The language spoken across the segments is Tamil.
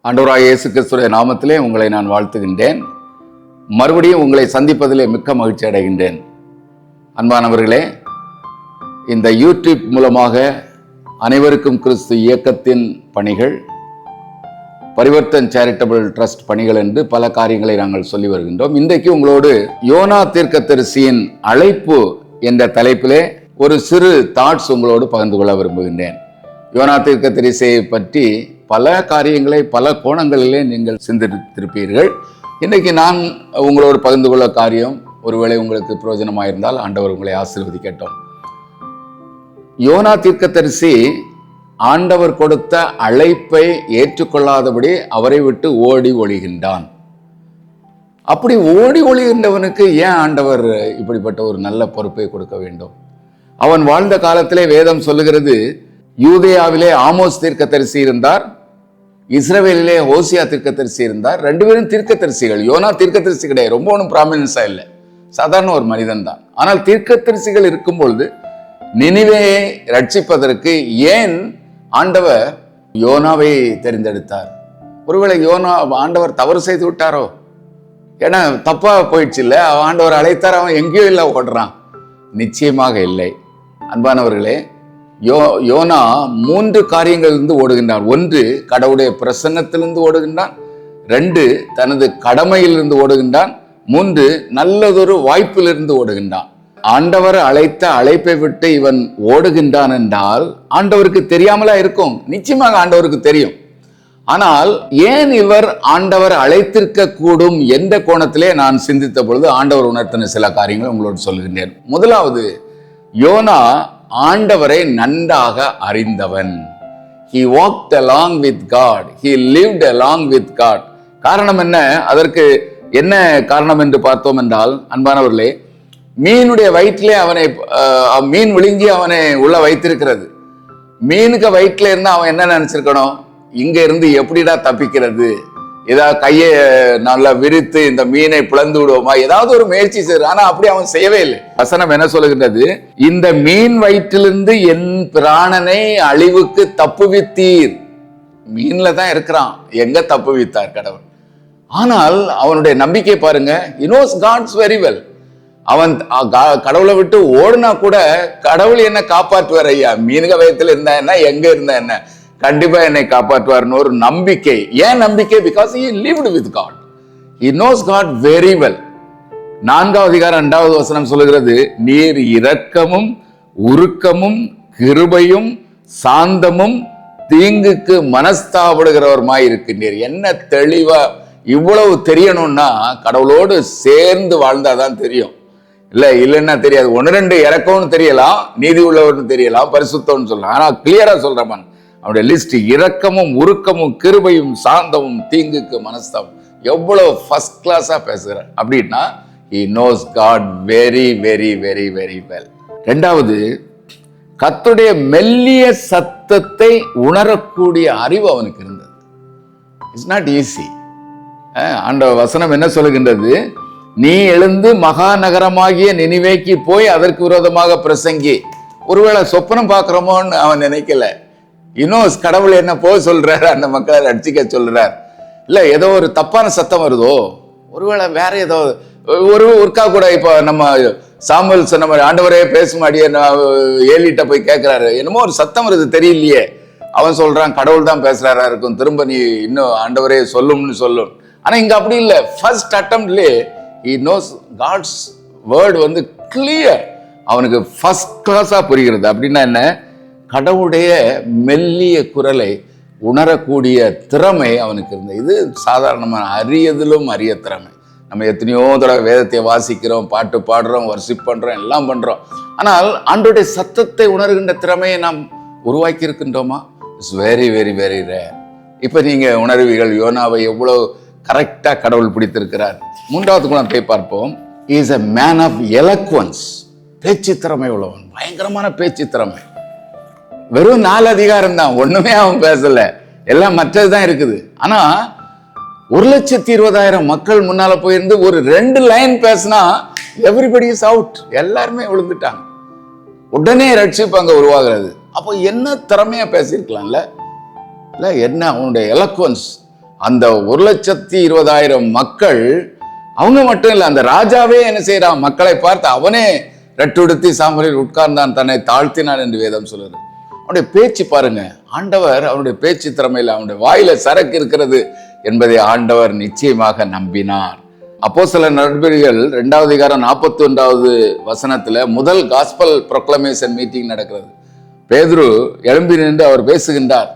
ஆண்டவராகிய இயேசு கிறிஸ்துவின் நாமத்திலே உங்களை நான் வாழ்த்துகின்றேன். மறுபடியும் உங்களை சந்திப்பதிலே மிக்க மகிழ்ச்சி அடைகின்றேன். அன்பானவர்களே, இந்த யூடியூப் மூலமாக அனைவருக்கும் கிறிஸ்து இயக்கத்தின் பணிகள், பரிவர்த்தன் சேரிட்டபிள் ட்ரஸ்ட் பணிகள் என்று பல காரியங்களை நாங்கள் சொல்லி வருகின்றோம். இன்றைக்கு உங்களோடு யோனா தீர்க்கதரிசியின் அழைப்பு என்ற தலைப்பிலே ஒரு சிறு தாட்ஸ் உங்களோடு பகிர்ந்து கொள்ள விரும்புகின்றேன். யோனா தீர்க்கதரிசியை பற்றி பல காரியங்களை பல கோணங்களிலே நீங்கள் சிந்தித்திருப்பீர்கள். இன்றைக்கு நான் உங்களோடு பகிர்ந்து கொள்ள காரியம் ஒருவேளை உங்களுக்கு பிரயோஜனமாயிருந்தால் ஆண்டவர் உங்களை ஆசீர்வதிக்கட்டும். யோனா தீர்க்கதரிசி ஆண்டவர் கொடுத்த அழைப்பை ஏற்றுக்கொள்ளாதபடி அவரை விட்டு ஓடி ஒளிகின்றான். அப்படி ஓடி ஒளிகின்றவனுக்கு ஏன் ஆண்டவர் இப்படிப்பட்ட ஒரு நல்ல பொறுப்பை கொடுக்க வேண்டும்? அவன் வாழ்ந்த காலத்திலே வேதம் சொல்லுகிறது, யூதேயாவிலே ஆமோஸ் தீர்க்கதரிசி இருந்தார், இஸ்ரவேலிலே ஓசியா தீர்க்கதரிசி இருந்தார். ரெண்டு பேரும் தீர்க்கதரிசிகள். யோனா தீர்க்கதரிசி கிடையாது, ரொம்ப ஒன்றும் ப்ராமினன்ஸா இல்லை, சாதாரண ஒரு மனிதன் தான். ஆனால் தீர்க்கதரிசிகள் இருக்கும் பொழுது நினிவேயை ரட்சிப்பதற்கு ஏன் ஆண்டவர் யோனாவை தெரிந்தெடுத்தார்? ஒருவேளை யோனா ஆண்டவர் தவறு செய்து விட்டாரோ? ஏன்னா தப்பா போயிடுச்சு இல்லை, ஆண்டவர் அழைத்தார், அவன் எங்கேயோ இல்லை ஓடுறான். நிச்சயமாக இல்லை. அன்பானவர்களே, யோனா 3 காரியங்களிலிருந்து ஓடுகின்றான். 1, கடவுளுடைய பிரசன்னத்திலிருந்து ஓடுகின்றான். 2, தனது கடமையிலிருந்து ஓடுகின்றான். 3, நல்லதொரு வாய்ப்பிலிருந்து ஓடுகின்றான். ஆண்டவர் அழைத்த அழைப்பை விட்டு இவன் ஓடுகின்றான் என்றால் ஆண்டவருக்கு தெரியாமலா இருக்கும்? நிச்சயமாக ஆண்டவருக்கு தெரியும். ஆனால் ஏன் இவர் ஆண்டவர் அழைத்திருக்க கூடும் என்ற கோணத்திலே நான் சிந்தித்த பொழுது ஆண்டவர் உணர்த்தின சில காரியங்களை உங்களோடு சொல்கின்றேன். முதலாவது, யோனா ஆண்டவரை நன்றாக அறிந்தவன். He walked along with God. He lived along with God. காரணம் என்ன? அதற்கு என்ன காரணம் என்று பார்த்தோம் என்றால், அன்பானவர்களே, மீனுடைய வயிற்றிலே அவனை மீன் விழுங்கி அவனை உள்ள வைத்திருக்கிறது. மீனுக்கு வயிற்றில இருந்து அவன் என்ன நினைச்சிருக்கணும்? இங்க இருந்து எப்படிடா தப்பிக்கிறது, ஏதாவது கையை நல்லா விரித்து இந்த மீனை பிளந்து விடுவோமா, ஏதாவது ஒரு முயற்சி செய்ய. ஆனா அப்படி அவன் செய்யவே இல்லை. வசனம் என்ன சொல்லுகின்றது? இந்த மீன் வயிற்றிலிருந்து என் பிராணனை அழிவுக்கு தப்புவித்தீர். மீன்ல தான் இருக்கிறான், எங்க தப்புவித்தார் கடவுள்? ஆனால் அவனுடைய நம்பிக்கை பாருங்க. He knows God's very well. அவன் கடவுளை விட்டு ஓடுனா கூட கடவுள் என்ன காப்பாற்றுவார் ஐயா, மீனுக வயத்துல இருந்தா என்ன, எங்க இருந்தா என்ன, கண்டிப்பா என்னை காப்பாற்றுவார்னு ஒரு நம்பிக்கை. ஏன் நம்பிக்கை? Because he lived with God. He knows God very well. 4வது அதிகாரம் 2வது வசனம் சொல்லுகிறது, நீர் இரக்கமும் உருக்கமும் கிருபையும் சாந்தமும் தீங்குக்கு மனஸ்தாபடுகிறவருமாய் இருக்கின்றீர். என்ன தெளிவா இவ்வளவு தெரியணும்னா கடவுளோடு சேர்ந்து வாழ்ந்தாதான் தெரியும். இல்லைன்னா தெரியாது. 1-2 இறக்கம்னு தெரியலாம், நீதி உள்ளவர்னு தெரியலாம், பரிசுத்தம்னு சொல்லலாம். ஆனா கிளியரா சொல்றேன், அவனுடைய லிஸ்ட் இரக்கமும் உருக்கமும் கிருபையும் சாந்தமும் தீங்குக்கு மனஸ்தாபம். எவ்வளவு ஃபர்ஸ்ட் கிளாஸா பேசுற அப்படின்னா he knows God very very very very well. 2வது, கர்த்தருடைய மெல்லிய சத்தத்தை உணரக்கூடிய அறிவு அவனுக்கு இருந்தது. It's not easy. அந்த வசனம் என்ன சொல்லுகின்றது? நீ எழுந்து மகாநகரமாகிய நினிவேக்கு போய் அதற்கு விரோதமாக பிரசங்கி. ஒருவேளை சொப்பனம் பார்க்கிறோமோன்னு அவன் நினைக்கல. இன்னும் கடவுள் என்ன போக சொல்றாரு, அந்த மக்களை ரட்சிக்க சொல்றார். இல்ல ஏதோ ஒரு தப்பான சத்தம் வருதோ, ஒருவேளை வேற ஏதோ ஒருக்கா கூட இப்ப நம்ம சாமுவேல் சொன்ன மாதிரி ஆண்டவரே பேசுமாடியே ஏலிட்ட போய் கேட்கிறாரு, என்னமோ ஒரு சத்தம் வருது தெரியலையே. அவன் சொல்றான் கடவுள் தான் பேசுறாரா இருக்கும், திரும்ப நீ இன்னும் ஆண்டவரே சொல்லும்னு சொல்லும். ஆனா இங்க அப்படி இல்லை. ஃபர்ஸ்ட் அட்டம்ப்ட்லயே he knows God's word வந்து கிளியர், அவனுக்கு ஃபர்ஸ்ட் கிளாஸா புரிகிறது. அப்படின்னா என்ன? கடவுளுடைய மெல்லிய குரலை உணரக்கூடிய திறமை அவனுக்கு இருந்தது. இது சாதாரணமான அரியதிலும் அரிய திறமை. நம்ம எத்தனையோ தடவை வேதத்தை வாசிக்கிறோம், பாட்டு பாடுறோம், வர்ஷிப் பண்றோம், எல்லாம் பண்றோம். ஆனால் ஆண்டவருடைய சத்தத்தை உணர்கின்ற திறமையை நாம் உருவாக்கி இருக்கின்றோமா? It's very very very rare. இப்ப நீங்க உணர்வீர்கள் யோனாவை எவ்வளவு கரெக்டா கடவுள் பிடித்திருக்கிறார். 3வது குணத்தை பார்ப்போம். He is a man of eloquence. பேச்சு திறமை உள்ளவன், பயங்கரமான பேச்சு திறமை. வெறும் 4 அதிகாரம் தான், ஒண்ணுமே அவன் பேசல, எல்லாம் மற்றதுதான் இருக்குது. ஆனா 1,20,000 மக்கள் முன்னால போயிருந்து ஒரு 2 லைன் பேசினா எவ்ரிபடி இஸ் அவுட், எல்லாருமே விழுந்துட்டாங்க. உடனே ரட்சிப்பு அங்க உருவாகிறது. அப்போ என்ன திறமையா பேசியிருக்கலாம்ல? இல்லை என்ன அவனுடைய எலக்வன்ஸ், அந்த 1,20,000 மக்கள், அவங்க மட்டும் இல்லை, அந்த ராஜாவே என்ன செய்யறான், மக்களை பார்த்து அவனே ரெட்டுடுத்தி சாம்பலில் உட்கார்ந்தான், தன்னை தாழ்த்தினான் என்று வேதம் சொல்லுது. அவனுடைய பேச்சு பாருங்க, ஆண்டவர் அவனுடைய பேச்சு திறமையில் அவனுடைய வாயில சரக்கு இருக்கிறது என்பதை ஆண்டவர் நிச்சயமாக நம்பினார். அப்போஸ்தலர் நடபடிகள் 2வது அதிகாரம் 41வது வசனத்துல முதல் காஸ்பல் ப்ரொக்ளமேஷன் மீட்டிங் நடக்கிறது. பேதுரு எழும்பி நின்று அவர் பேசுகின்றார்.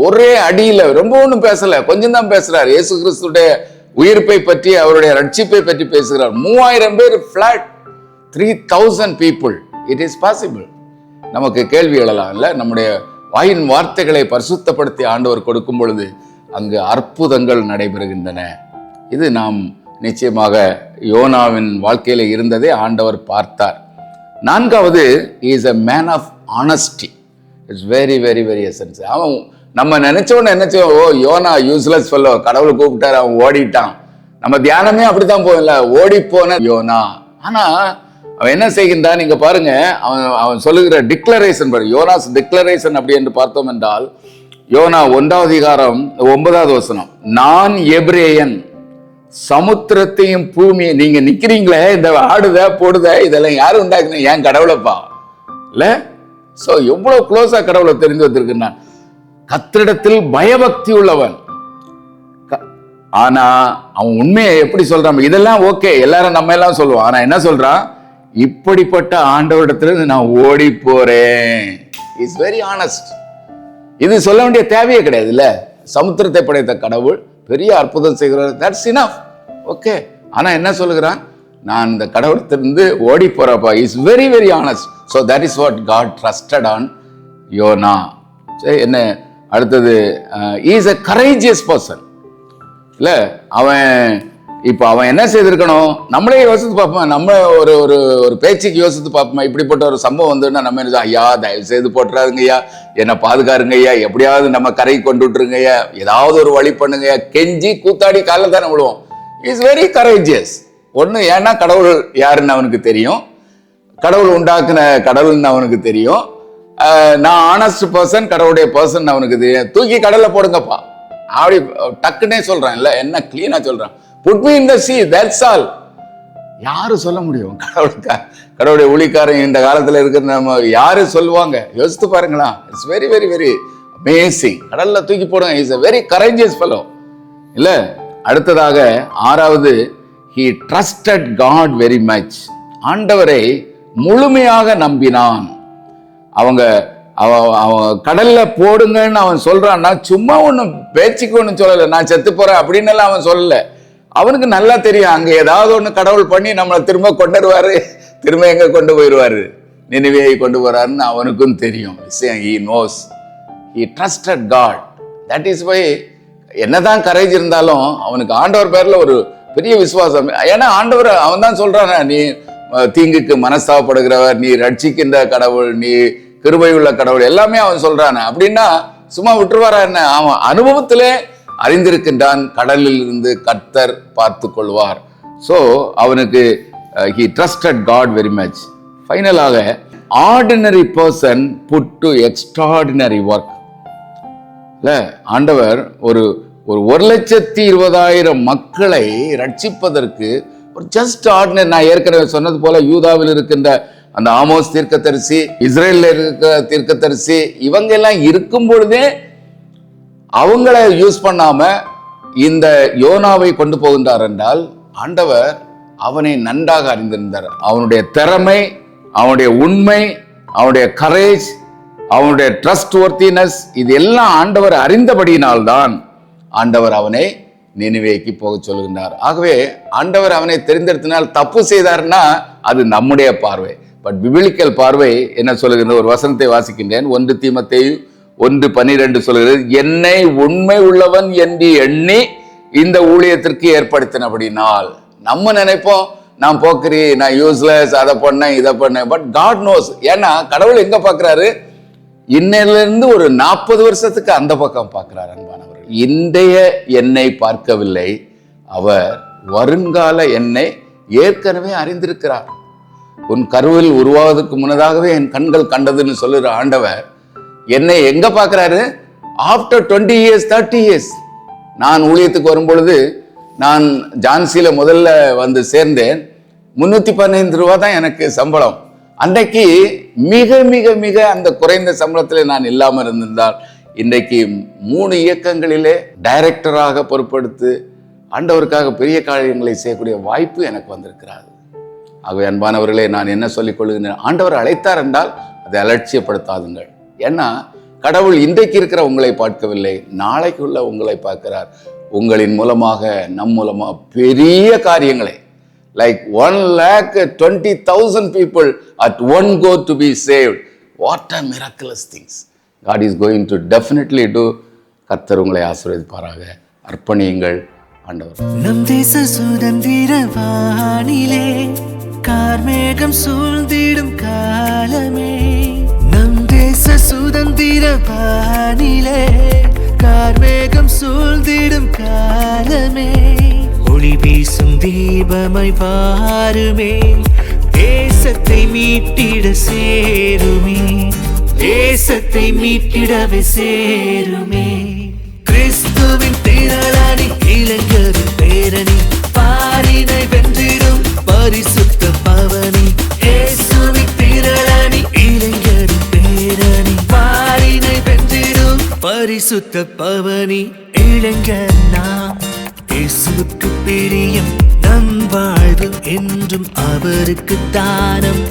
ஒரே அடியில, ரொம்ப ஒன்றும் பேசல, கொஞ்சம் தான் பேசுறார். இயேசு கிறிஸ்துடைய உயிர்ப்பை பற்றி, அவருடைய ரட்சிப்பை பற்றி பேசுகிறார். 3000 பேர் flat, 3000 people. It is possible. நமக்கு கேள்வி எழலாம் இல்ல, நம்முடைய வாயின் வார்த்தைகளை பரிசுத்தப்படுத்தி ஆண்டவர் கொடுக்கும் பொழுது அங்கு அற்புதங்கள் நடைபெறுகின்றன. இது நாம் நிச்சயமாக யோனாவின் வாழ்க்கையில இருந்ததை ஆண்டவர் பார்த்தார். 4வது, is a man of honesty. It's very very very essence. அவன் நம்ம நினைச்சோன்னு நினைச்சோம், ஓ யோனா யூஸ்லெஸ் ஃபெல்லோ, கடவுளை கூப்பிட்டாரு, அவன் ஓடிட்டான். நம்ம தியானமே அப்படித்தான் போகல, ஓடி போன யோனா. ஆனா அவன் என்ன செய்கின்றான் நீங்க பாருங்க, அவன் சொல்லுகிற டிக்ளரேஷன் பாரு, யோனாஸ் டிக்ளரேஷன் அப்படி என்று பார்த்தோம் என்றால், யோனா 1வது அதிகாரம் 9வது வசனம், நான் எபிரேயன், சமுத்திரத்தையும் பூமியை, நீங்க நிக்கிறீங்களே இந்த ஆடுத போடுத இதெல்லாம் யாரு உண்டாக்குன, ஏன் கடவுளப்பா இல்ல. சோ எவ்வளவு க்ளோஸா கடவுளை தெரிந்து வச்சிருக்கான். கர்த்தரிடத்தில் பயபக்தி உள்ளவன். ஆனா அவன் உண்மையை எப்படி சொல்றான், இதெல்லாம் ஓகே, எல்லாரும் நம்ம எல்லாம் சொல்லுவோம். ஆனா என்ன சொல்றான், இப்படிப்பட்ட ஆண்டவரிடத்துல நான் ஓடி போறேன். Is very honest. இது சொல்ல வேண்டிய தேவையே கிடையாது இல்ல. சமுத்திரத்தை படைத்த கடவுள் பெரிய அற்புதம் செய்கிறார், தட்ஸ் இனஃப், ஓகே. ஆனா என்ன சொல்லுகிறான், நான் இந்த கடவுளத்திலிருந்து ஓடி போறப்பா. Is very very honest. So that is what God trusted on Jonah. என்ன அடுத்தது, இஸ் a courageous person இல்ல. அவன் என்ன செய்திருக்கணும், நம்மளே யோசித்து பார்ப்போம். நம்ம ஒரு ஒரு ஒரு பேச்சுக்கு யோசித்து பார்ப்போம். இப்படிப்பட்ட ஒரு சம்பவம் வந்துன்னா நம்ம என்ன, ஐயா தயவு செய்து போட்டுறாதுங்க ஐயா, என்ன பாதுகாருங்க ஐயா, எப்படியாவது நம்ம கரை கொண்டு விட்டுருங்க ஐயா, ஏதாவது ஒரு வழி பண்ணுங்க ஐயா, கெஞ்சி கூத்தாடி காலில் தானே விழுவோம். Is very courageous. ஒன்று, ஏன்னா கடவுள் யாருன்னு அவனுக்கு தெரியும், கடவுள் உண்டாக்குன கடவுள்னு அவனுக்கு தெரியும். நான் ஆனஸ்ட் பர்சன், கடவுளுடைய பர்சன் அவனுக்கு தெரியும். தூக்கி கடல்ல போடுங்கப்பா அப்படி டக்குன்னே சொல்றான் இல்ல, என்ன கிளீனா சொல்றான், put me in the sea, that's all. யாரு சொல்ல முடியும், கடவுளுடைய ஊழியக்காரன் இந்த காலத்துல இருக்கிற நம்ம யாரு சொல்லுவாங்க, யோசித்து பாருங்களா. It's very very very amazing. கடல்ல தூக்கி போடுங்க. Is a very courageous fellow இல்ல. அடுத்ததாக 6வது, he trusted God very much. ஆண்டவரை முழுமையாக நம்பினான். அவன் கடல்ல போடுங்கன்னு அவன் சொல்றான்னா சும்மா ஒன்னும் பேச்சுக்கு ஒன்னும் சொல்லல, நான் செத்து போறேன் அப்படின்னு எல்லாம் அவன் சொல்லல. அவனுக்கு நல்லா தெரியும், அங்க ஏதாவது ஒண்ணு கடவுள் பண்ணி நம்மளை திரும்ப கொண்டு வருவாரு, திரும்ப எங்க கொண்டு போயிடுவாரு, நினிவேயை கொண்டு போறாருன்னு அவனுக்கும் தெரியும். he knows, he trusted God. that is why என்னதான் கரேஜ் இருந்தாலும் அவனுக்கு ஆண்டவர் பேர்ல ஒரு பெரிய விசுவாசம். ஏன்னா ஆண்டவர் அவன் தான் சொல்றான், நீ தீங்குக்கு மனஸ்தாபப்படுகிறவர், நீ ரட்சிக்கின்ற கடவுள், நீ கிருபை உள்ள கடவுள், எல்லாமே அவன் சொல்றான். அப்படின்னா சும்மா விட்டுருவாரா என்ன? அவன் அனுபவத்திலே அறிந்திருக்கின்றான், கடலில் இருந்து கர்த்தர் பார்த்து கொள்வார். ஸோ அவனுக்கு he trusted God very much. ஃபைனலாக, ordinary person put to extraordinary work. இல்ல, ஆண்டவர் ஒரு 1,20,000 மக்களை ரட்சிப்பதற்கு ஒரு ஜஸ்ட் ஆர்டினரி, நான் ஏற்கனவே சொன்னது போல யூதாவில் இருக்கின்ற அந்த ஆமோஸ் தீர்க்கதரிசி, இஸ்ரேல்ல இருக்க தீர்க்கதரிசி, இவங்க எல்லாம் இருக்கும் பொழுதே அவங்கள யூஸ் பண்ணாம இந்த யோனாவை கொண்டு போகின்றார் என்றால், ஆண்டவர் அவனை நன்றாக அறிந்திருந்தார். அவனுடைய திறமை, அவனுடைய உண்மை, அவனுடைய கரேஜ், அவனுடைய ட்ரஸ்ட் வொர்த்தினஸ், இது எல்லாம் ஆண்டவர் அறிந்தபடியினால்தான் ஆண்டவர் அவனை நினிவேக்கு போக சொல்கின்றார். ஆகவே ஆண்டவர் அவனை தெரிந்தெடுத்தினால் தப்பு செய்தார்னா அது நம்முடைய பார்வை. பட் பிபிலிக்கல் பார்வை என்ன சொல்லுகின்ற ஒரு வசனத்தை வாசிக்கின்றேன். 1 தீமோத்தேயு 1:12 சொல்கிறது, என்னை உண்மை உள்ளவன் என்று எண்ணி இந்த ஊழியத்திற்கு ஏற்படுத்தினபடினால். நம்ம நினைப்போம், நான் போக்குறி, நான் யூஸ்லெஸ், அதை பண்ணேன் இதை பண்ணேன். But God knows. ஏன்னா கடவுள் எங்க பார்க்கிறாரு, இன்னிலிருந்து ஒரு 40 வருஷத்துக்கு அந்த பக்கம் பார்க்கிறார். அன்பானவர்கள், இன்றைய என்னை பார்க்கவில்லை, அவர் வருங்கால என்னை ஏற்கனவே அறிந்திருக்கிறார். உன் கருவில் உருவாவதற்கு முன்னதாகவே என் கண்கள் கண்டதுன்னு சொல்லுற ஆண்டவர் என்னை எங்க பார்க்கிறாரு, ஆஃப்டர் 20 years 30 years, நான் ஊழியத்துக்கு வரும்பொழுது நான் ஜான்சியில் முதல்ல வந்து சேர்ந்தேன். 315 ரூபா தான் எனக்கு சம்பளம். அன்றைக்கு மிக மிக மிக அந்த குறைந்த சம்பளத்தில் நான் இல்லாமல் இருந்திருந்தால் இன்றைக்கு 3 இயக்கங்களிலே டைரக்டராக பொறுப்படுத்து ஆண்டவருக்காக பெரிய காரியங்களை செய்யக்கூடிய வாய்ப்பு எனக்கு வந்திருக்கிறது. ஆகவே அன்பானவர்களே, நான் என்ன சொல்லிக் கொள்கிறேன், ஆண்டவர் அழைத்தார் என்றால் அதை அலட்சியப்படுத்தாதுங்கள். ஏன்னா கடவுள் இன்றைக்கு இருக்கிற உங்களை பார்க்கவில்லை, நாளைக்கு உள்ள உங்களை பார்க்கிறார். உங்களின் மூலமாக நம் மூலமாக பெரிய காரியங்களை like 1,20,000 people at one go to be saved. What a miraculous things God is going to definitely do. கர்த்தர் உங்களை ஆசீர்வதிப்பாராக. அர்ப்பணியுங்கள் ஆண்டவர். நம் தேச சுதந்திர வானிலே கார்மேகம் சூழ்ந்திடும் காலமே, நம் தேச சுதந்திர வானிலே கார்மேகம் சூழ்ந்திடும் காலமே, ஒளி வீசும் தீபமாய் வாருமே, தேசத்தை மீட்டிட சேருமே, தேசத்தை மீட்டிடவே சேருமே. கிறிஸ்துவின் திரளானி இளைஞரின் பேரணி, பாரினை வென்றிடும் பரிசுத்த பவனி. இயேசுவின் திரளானி இளைஞரின் பேரணி, பாரினை வென்றிடும் பரிசுத்த பவனி. இளைஞர் நாம், இயேசுவுக்கு பிரியம், நம் வாழ்வு என்றும் அவருக்கு தானம்.